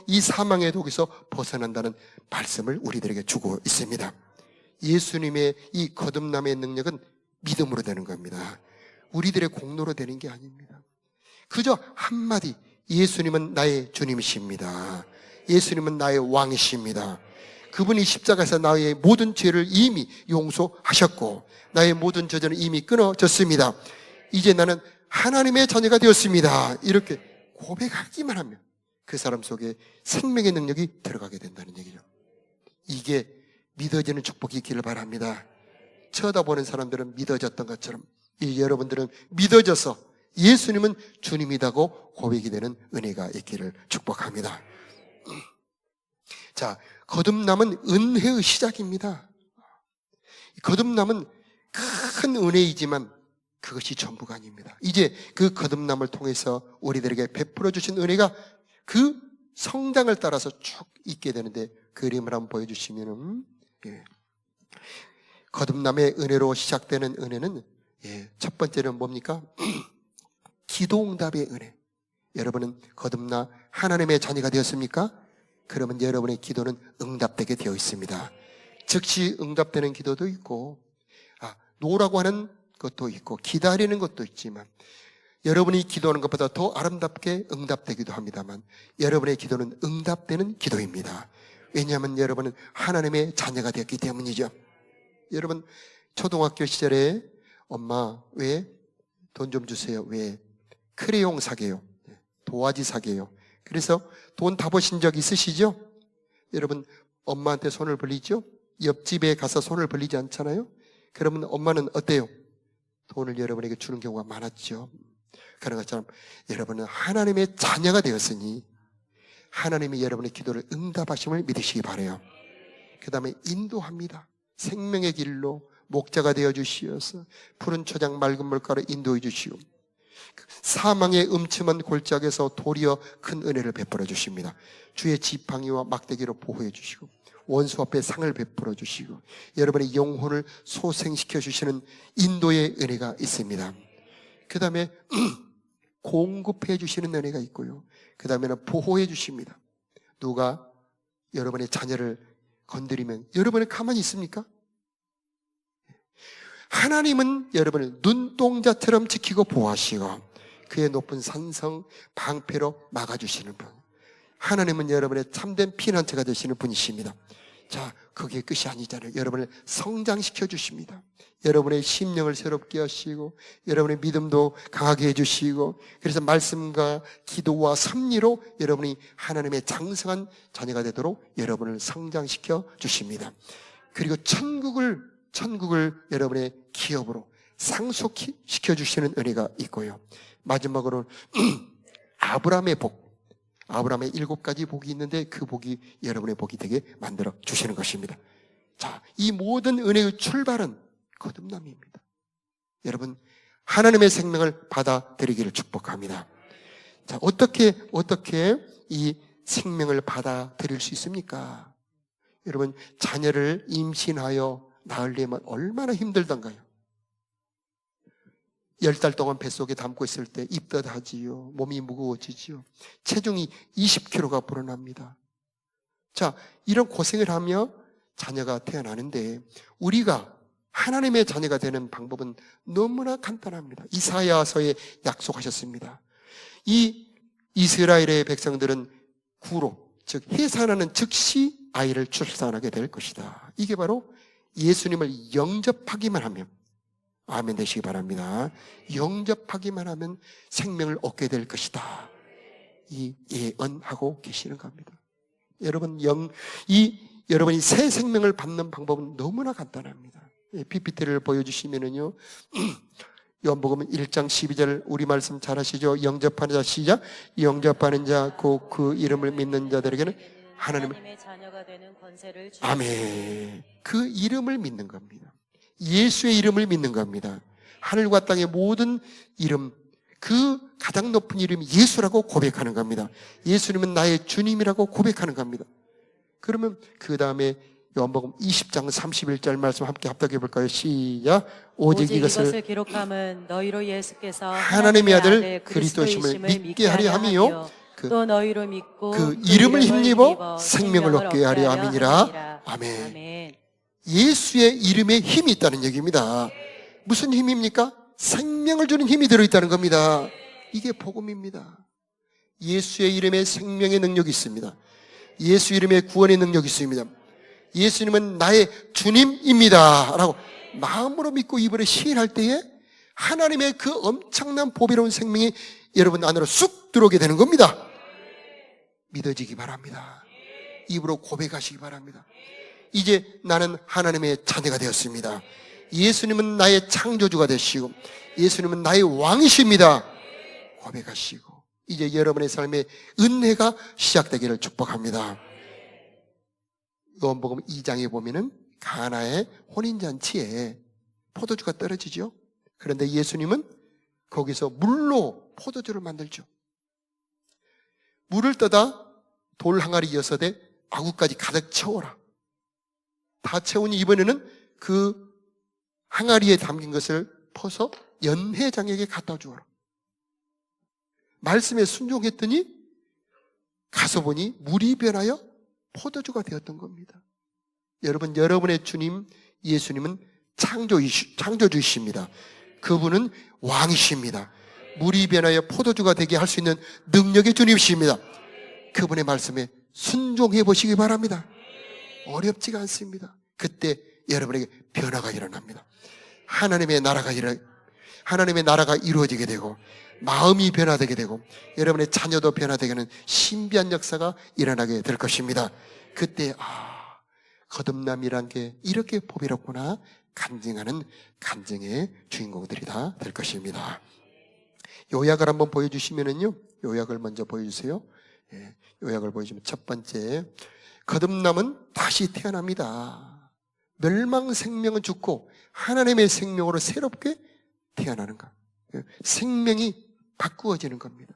이 사망의 독에서 벗어난다는 말씀을 우리들에게 주고 있습니다. 예수님의 이 거듭남의 능력은 믿음으로 되는 겁니다. 우리들의 공로로 되는 게 아닙니다. 그저 한마디, 예수님은 나의 주님이십니다. 예수님은 나의 왕이십니다. 그분이 십자가에서 나의 모든 죄를 이미 용서하셨고 나의 모든 저주는 이미 끊어졌습니다. 이제 나는 하나님의 자녀가 되었습니다. 이렇게 고백하기만 하면 그 사람 속에 생명의 능력이 들어가게 된다는 얘기죠. 이게 믿어지는 축복이 있기를 바랍니다. 쳐다보는 사람들은 믿어졌던 것처럼 이 여러분들은 믿어져서 예수님은 주님이라고 고백이 되는 은혜가 있기를 축복합니다. 자, 거듭남은 은혜의 시작입니다. 거듭남은 큰 은혜이지만 그것이 전부가 아닙니다. 이제 그 거듭남을 통해서 우리들에게 베풀어 주신 은혜가 그 성장을 따라서 쭉 있게 되는데, 그림을 한번 보여주시면은, 거듭남의 은혜로 시작되는 은혜는, 첫 번째는 뭡니까? 기도응답의 은혜. 여러분은 거듭나 하나님의 자녀가 되었습니까? 그러면 여러분의 기도는 응답되게 되어 있습니다. 즉시 응답되는 기도도 있고, 노라고 하는 것도 있고, 기다리는 것도 있지만, 여러분이 기도하는 것보다 더 아름답게 응답되기도 합니다만, 여러분의 기도는 응답되는 기도입니다. 왜냐하면 여러분은 하나님의 자녀가 되었기 때문이죠. 여러분, 초등학교 시절에 엄마, 왜 돈 좀 주세요? 왜 크레용 사게요? 도화지 사게요? 그래서 돈 다 버신 적 있으시죠? 여러분, 엄마한테 손을 벌리죠? 옆집에 가서 손을 벌리지 않잖아요? 그러면 엄마는 어때요? 돈을 여러분에게 주는 경우가 많았죠. 그런 것처럼 여러분은 하나님의 자녀가 되었으니 하나님이 여러분의 기도를 응답하심을 믿으시기 바라요. 그 다음에 인도합니다. 생명의 길로 목자가 되어 주시어서 푸른 초장 맑은 물가로 인도해 주시고, 사망의 음침한 골짜기에서 도리어 큰 은혜를 베풀어 주십니다. 주의 지팡이와 막대기로 보호해 주시고, 원수 앞에 상을 베풀어 주시고, 여러분의 영혼을 소생시켜 주시는 인도의 은혜가 있습니다. 그 다음에 공급해 주시는 은혜가 있고요. 그 다음에는 보호해 주십니다. 누가 여러분의 자녀를 건드리면 여러분은 가만히 있습니까? 하나님은 여러분을 눈동자처럼 지키고 보호하시고 그의 높은 산성 방패로 막아주시는 분. 하나님은 여러분의 참된 피난처가 되시는 분이십니다. 자, 그게 끝이 아니잖아요. 여러분을 성장시켜 주십니다. 여러분의 심령을 새롭게 하시고 여러분의 믿음도 강하게 해주시고, 그래서 말씀과 기도와 섭리로 여러분이 하나님의 장성한 자녀가 되도록 여러분을 성장시켜 주십니다. 그리고 천국을 여러분의 기업으로 상속시켜 주시는 은혜가 있고요. 마지막으로 아브라함의 복, 아브라함의 7가지 복이 있는데 그 복이 여러분의 복이 되게 만들어 주시는 것입니다. 자, 이 모든 은혜의 출발은 거듭남입니다. 여러분, 하나님의 생명을 받아들이기를 축복합니다. 자, 어떻게 이 생명을 받아들일 수 있습니까? 여러분, 자녀를 임신하여 낳으려면 얼마나 힘들던가요? 10달 동안 뱃속에 담고 있을 때 입덧하지요. 몸이 무거워지지요. 체중이 20kg가 불어납니다. 자, 이런 고생을 하며 자녀가 태어나는데 우리가 하나님의 자녀가 되는 방법은 너무나 간단합니다. 이사야서에 약속하셨습니다. 이 이스라엘의 백성들은 구로, 즉 해산하는 즉시 아이를 출산하게 될 것이다. 이게 바로 예수님을 영접하기만 하면, 아멘 되시기 바랍니다. 영접하기만 하면 생명을 얻게 될 것이다. 이 예언하고 계시는 겁니다. 여러분, 여러분이 새 생명을 받는 방법은 너무나 간단합니다. PPT를 보여주시면은요, 요한복음 1장 12절 우리 말씀 잘 하시죠? 영접하는 자, 시작. 영접하는 자, 곧 그 이름을 믿는 자들에게는 하나님의 자녀가 되는 권세를 주셨습니다. 아멘. 그 이름을 믿는 겁니다. 예수의 이름을 믿는 겁니다. 하늘과 땅의 모든 이름, 그 가장 높은 이름이 예수라고 고백하는 겁니다. 예수님은 나의 주님이라고 고백하는 겁니다. 그러면 그 다음에 요한복음 20장 31절 말씀 함께 합독해 볼까요? 시작. 오직 이것을 기록함은 너희로 예수께서 하나님의 아들 그리스도심을 믿게 하려 함이요, 또 너희로 믿고 그 이름을 힘입어 생명을 얻게 하려 함이니라. 아멘. 예수의 이름에 힘이 있다는 얘기입니다. 무슨 힘입니까? 생명을 주는 힘이 들어있다는 겁니다. 이게 복음입니다. 예수의 이름에 생명의 능력이 있습니다. 예수 이름에 구원의 능력이 있습니다. 예수님은 나의 주님입니다 라고 마음으로 믿고 입으로 시인할 때에 하나님의 그 엄청난 보배로운 생명이 여러분 안으로 쑥 들어오게 되는 겁니다. 믿어지기 바랍니다. 입으로 고백하시기 바랍니다. 이제 나는 하나님의 자녀가 되었습니다. 예수님은 나의 창조주가 되시고 예수님은 나의 왕이십니다 고백하시고 이제 여러분의 삶에 은혜가 시작되기를 축복합니다. 요한복음 2장에 보면은 가나의 혼인잔치에 포도주가 떨어지죠. 그런데 예수님은 거기서 물로 포도주를 만들죠. 물을 떠다 돌 항아리 6대 아구까지 가득 채워라. 다 채우니 이번에는 그 항아리에 담긴 것을 퍼서 연회장에게 갖다 주어라. 말씀에 순종했더니 가서 보니 물이 변하여 포도주가 되었던 겁니다. 여러분, 여러분의 주님 예수님은 창조주이십니다. 그분은 왕이십니다. 물이 변하여 포도주가 되게 할 수 있는 능력의 주님이십니다. 그분의 말씀에 순종해 보시기 바랍니다. 어렵지가 않습니다. 그때 여러분에게 변화가 일어납니다. 하나님의 나라가 이루어지게 되고 마음이 변화되게 되고 여러분의 자녀도 변화되게 하는 신비한 역사가 일어나게 될 것입니다. 그때 거듭남이란 게 이렇게 보배롭구나 간증하는 간증의 주인공들이 다 될 것입니다. 요약을 한번 보여주시면은요, 요약을 먼저 보여주세요. 요약을 보여주면 첫 번째, 거듭남은 다시 태어납니다. 멸망 생명은 죽고 하나님의 생명으로 새롭게 태어나는 것. 생명이 바꾸어지는 겁니다.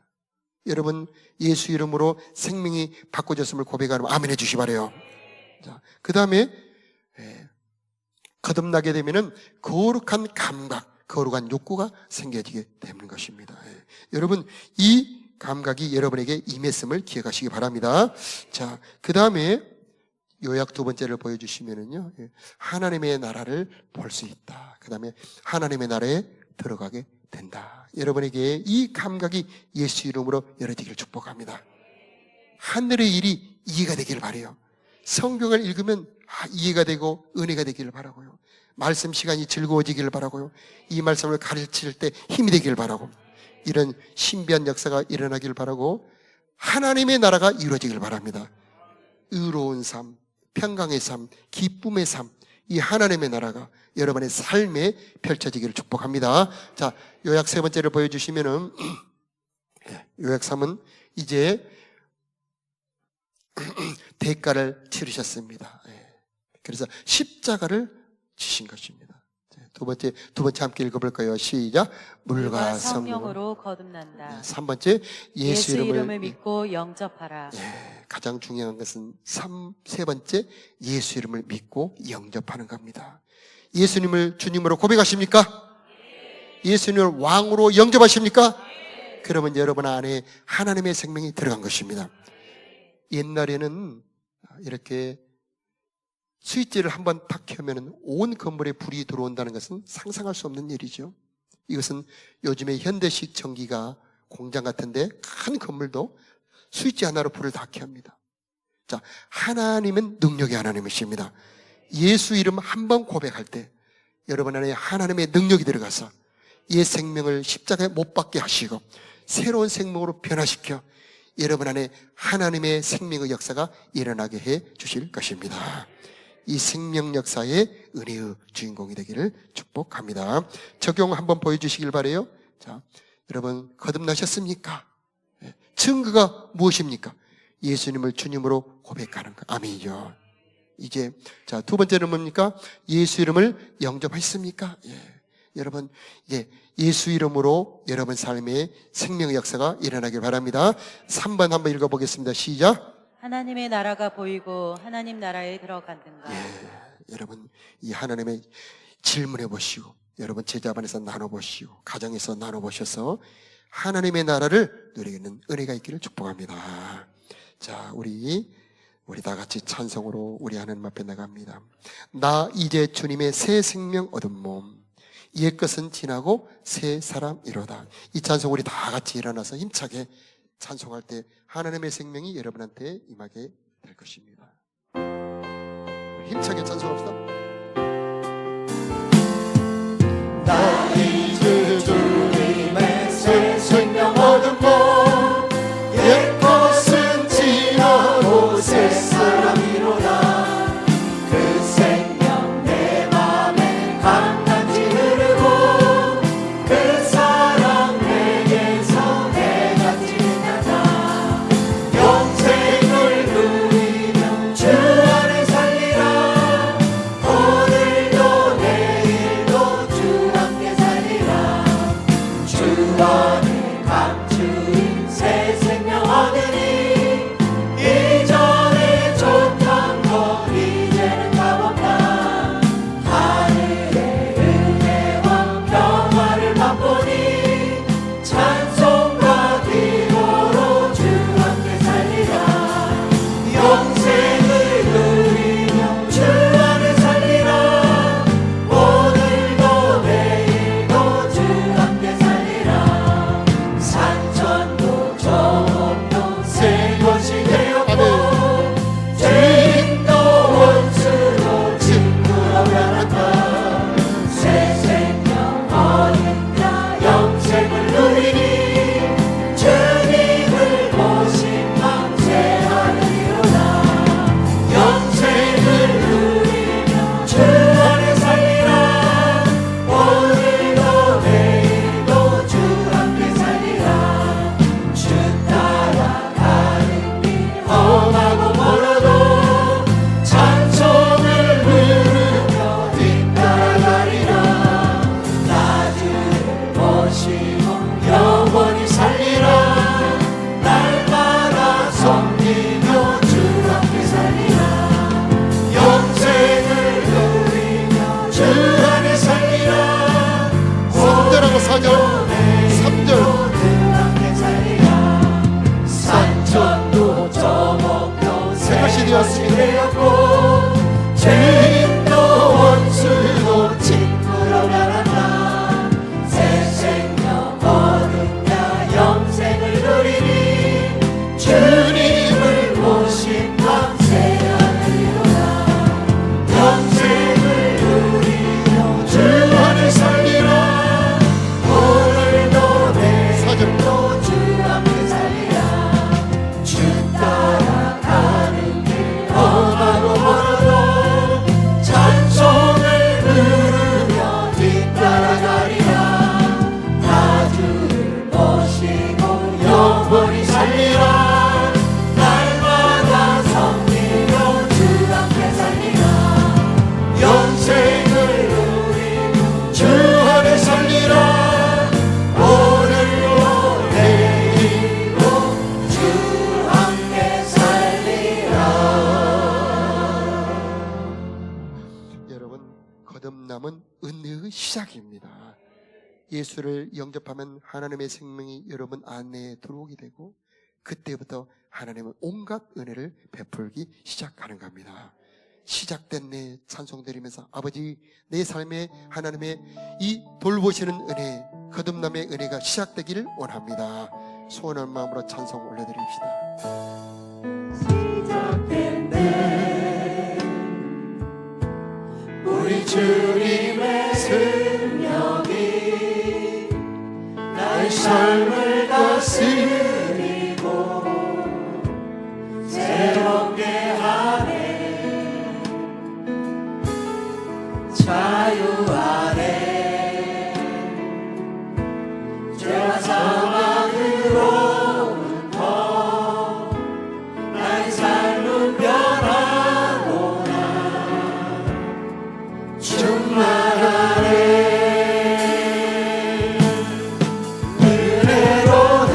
여러분, 예수 이름으로 생명이 바꿔졌음을 고백하면 아멘 해주시 바래요. 자, 그 다음에 거듭나게 되면은 거룩한 감각, 거룩한 욕구가 생겨지게 되는 것입니다. 여러분, 이 감각이 여러분에게 임했음을 기억하시기 바랍니다. 자, 그 다음에 요약 두 번째를 보여주시면은요, 하나님의 나라를 볼 수 있다. 그 다음에 하나님의 나라에 들어가게 된다. 여러분에게 이 감각이 예수 이름으로 열어지기를 축복합니다. 하늘의 일이 이해가 되기를 바라요. 성경을 읽으면 이해가 되고 은혜가 되기를 바라고요. 말씀 시간이 즐거워지기를 바라고요. 이 말씀을 가르칠 때 힘이 되기를 바라고, 이런 신비한 역사가 일어나기를 바라고, 하나님의 나라가 이루어지기를 바랍니다. 의로운 삶, 평강의 삶, 기쁨의 삶, 이 하나님의 나라가 여러분의 삶에 펼쳐지기를 축복합니다. 자, 요약 세 번째를 보여주시면은, 요약 3은 이제 대가를 치르셨습니다. 그래서 십자가를 지신 것입니다. 두 번째 함께 읽어볼까요? 시작. 물과 성령으로 거듭난다. 3번째, 예수 이름을 믿고 영접하라. 가장 중요한 것은 세 번째, 예수 이름을 믿고 영접하는 겁니다. 예수님을 주님으로 고백하십니까? 예수님을 왕으로 영접하십니까? 그러면 여러분 안에 하나님의 생명이 들어간 것입니다. 옛날에는 이렇게 스위치를 한번 탁 켜면 온 건물에 불이 들어온다는 것은 상상할 수 없는 일이죠. 이것은 요즘에 현대식 전기가 공장 같은데 큰 건물도 스위치 하나로 불을 다 켭니다. 자, 하나님은 능력의 하나님이십니다. 예수 이름 한번 고백할 때 여러분 안에 하나님의 능력이 들어가서 옛 생명을 십자가에 못 박게 하시고 새로운 생명으로 변화시켜 여러분 안에 하나님의 생명의 역사가 일어나게 해 주실 것입니다. 이 생명 역사의 은혜의 주인공이 되기를 축복합니다. 적용 한번 보여주시길 바라요. 자, 여러분 거듭나셨습니까? 증거가 무엇입니까? 예수님을 주님으로 고백하는 것. 아멘이죠. 이제 자, 두 번째는 뭡니까? 예수 이름을 영접하셨습니까? 여러분, 이제 예수 이름으로 여러분 삶에 생명의 역사가 일어나길 바랍니다. 3번 한번 읽어보겠습니다. 시작. 하나님의 나라가 보이고 하나님 나라에 들어간든가. 여러분, 이 하나님의 질문해 보시고 여러분 제자반에서 나눠보시고 가정에서 나눠보셔서 하나님의 나라를 누리는 은혜가 있기를 축복합니다. 자, 우리 다 같이 찬송으로 우리 하나님 앞에 나갑니다. 나 이제 주님의 새 생명 얻은 몸, 옛것은 지나고 새 사람이로다. 이 찬송 우리 다 같이 일어나서 힘차게 찬송할 때 하나님의 생명이 여러분한테 임하게 될 것입니다. 힘차게 찬송합시다. 나 이제 주님의 새 생명 얻은 몸, 옛것은 지나고 새 사람이로다. 그 생명 내 맘에 감당 주님을 모신 감세하리로다. 영생을 누리며 주 안에 살리라. 오늘도 내일도 주 앞에 살리라. 주 따라가는 길 험하고 멀어도 찬송을 부르며 뒤따라가리라. 나 주를 모시고 영원히 살리라. 날마다 섬기며 주 앞에 살리라. 영생을 누리며 주 안에 살리라. 오늘로 내일로 주 함께 살리라. 여러분, 거듭남은 은혜의 시작입니다. 예수를 영접하면 하나님의 생명이 여러분 안에 들어오게 되고 그때부터 하나님은 온갖 은혜를 베풀기 시작하는 겁니다. 시작된 내 찬송 드리면서 아버지, 내 삶에 하나님의 이 돌보시는 은혜, 거듭남의 은혜가 시작되기를 원합니다. 소원한 마음으로 찬송 올려드립시다. 시작된 때 우리 주님의 생명이 나의 삶을 다스리고 새롭게 하네. 자유 안에 죄와 사망으로부터 나의 삶은 변하구나. 충만하네. 은혜로다.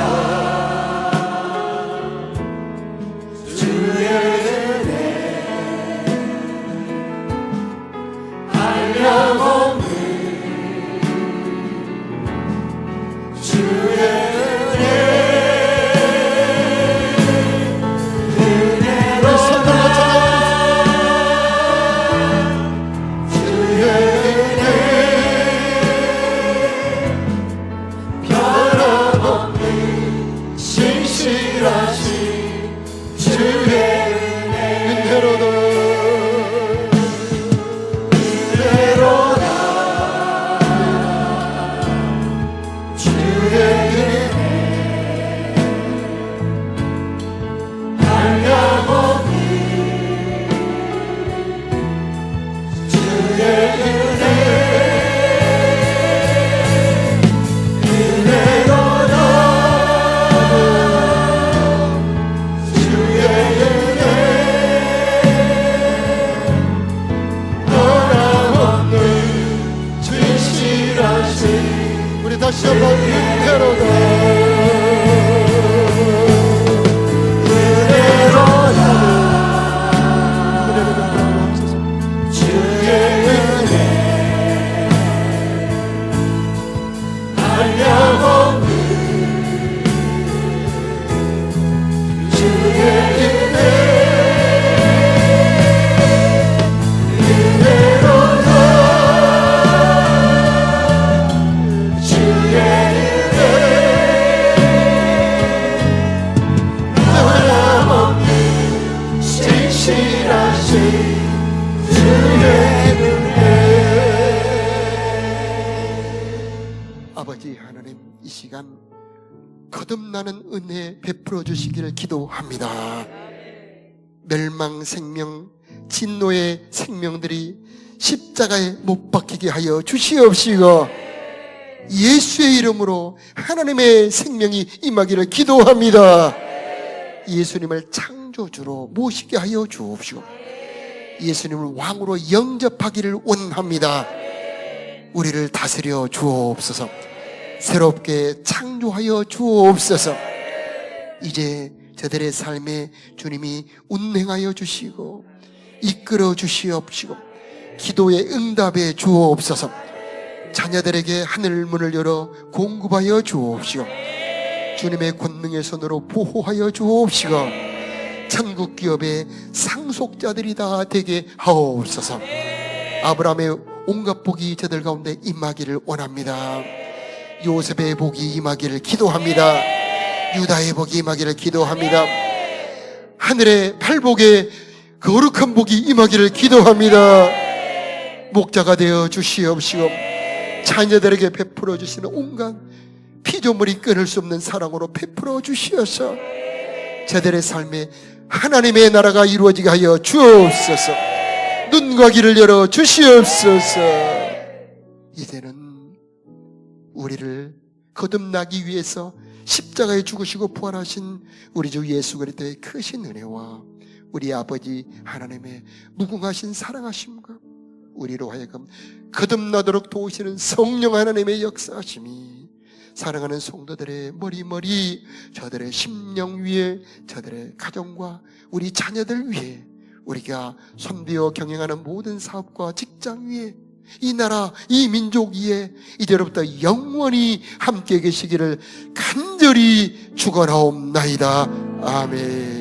주의 은혜 한량없는 주의 은혜. 은혜로다. 주의 은혜 변함없는 신실하신 주의 은혜. 은혜로다. 은혜로다. 주의 은혜 한량없는 주의 은혜. 은혜로다. 주의 은혜 변함없는 진실하신 우리 다시 한번 은혜로다. 은혜로다. 주의 은혜 한량없는 주의 은혜. 은혜로다. 주의 은혜 변함없는 진실하신 주의 은혜. 아버지 하나님, 이 시간 거듭나는 은혜 베풀어 주시기를 기도합니다. 멸망 생명, 진노의 생명들이 십자가에 못 박히게 하여 주시옵시고 예수의 이름으로 하나님의 생명이 임하기를 기도합니다. 예수님을 창조주로 모시게 하여 주옵시고 예수님을 왕으로 영접하기를 원합니다. 우리를 다스려 주옵소서. 새롭게 창조하여 주옵소서. 이제 저들의 삶에 주님이 운행하여 주시고 이끌어 주시옵시고 기도에 응답해 주옵소서. 자녀들에게 하늘문을 열어 공급하여 주옵시고 주님의 권능의 손으로 보호하여 주옵시고 천국 기업의 상속자들이 다 되게 하옵소서. 아브라함의 온갖 복이 저들 가운데 임하기를 원합니다. 요셉의 복이 임하기를 기도합니다. 유다의 복이 임하기를 기도합니다. 하늘의 팔복에 거룩한 복이 임하기를 기도합니다. 목자가 되어 주시옵시고 자녀들에게 베풀어 주시는 온갖 피조물이 끊을 수 없는 사랑으로 베풀어 주시어서 저들의 삶에 하나님의 나라가 이루어지게 하여 주옵소서. 눈과 귀를 열어 주시옵소서. 이제는 우리를 거듭나기 위해서 십자가에 죽으시고 부활하신 우리 주 예수 그리스도의 크신 은혜와 우리 아버지 하나님의 무궁하신 사랑하심과 우리로 하여금 거듭나도록 도우시는 성령 하나님의 역사하심이 사랑하는 성도들의 머리 저들의 심령 위에 저들의 가정과 우리 자녀들 위에 우리가 손대어 경영하는 모든 사업과 직장 위에 이 나라 이 민족 위에 이제로부터 영원히 함께 계시기를 간절히 축원하옵나이다. 아멘.